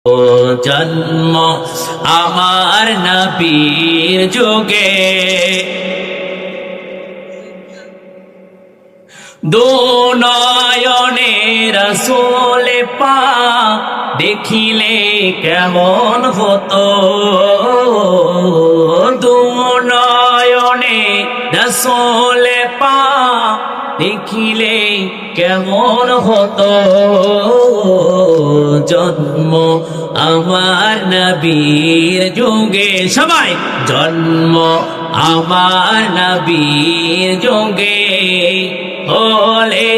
ও জন্ম আমার নবীর যুগে, দু নয়নে রাসূল পাক দেখিলে কেমন হতো, দু নয়নে রাসূল পাক দেখিলে কেমন হতো, জন্ম আমার নবীর যুগে। সবাই জন্ম আমার নবীর যুগে হলে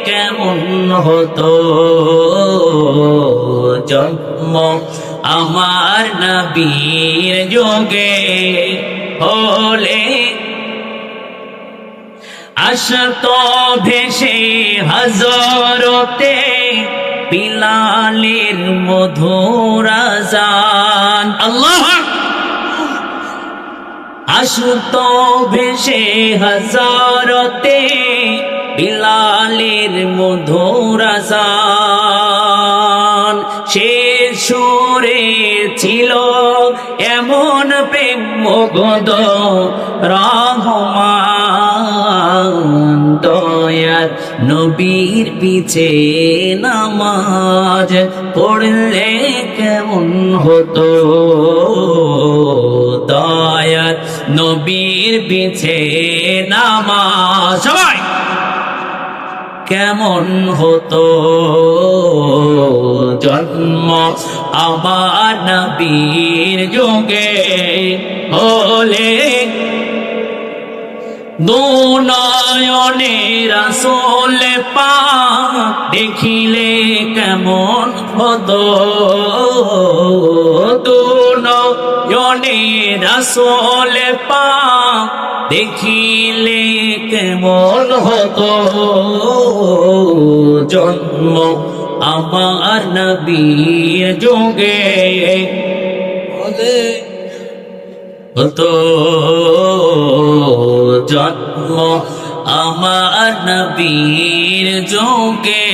কেমন হতো, জন্ম আমার নবীর যুগে হলে আসতো ভেসে হযরতে বিলালের মধুর আযান। আল্লাহ আসতো ভেসে হযরতে বিলালের মধুর আযান, সে সুরে ছিল এমন প্রেম মুগ্ধ রহমান, দয়ার নবীর পিছে নামাজ পড়লে কেমন হতো, দয়ার নবীর পিছে নামাজ সবাই কেমন হতো, জন্ম আমার নবীর যুগে হলে দু নয়নে রাসূল পাক দেখিলে কেমন হতো, দু নয়নে রাসূল পাক দেখিলে কেমন হতো, জন্ম আমার নবীর যুগে হতো, জন্ম আমার নবীর যুগে।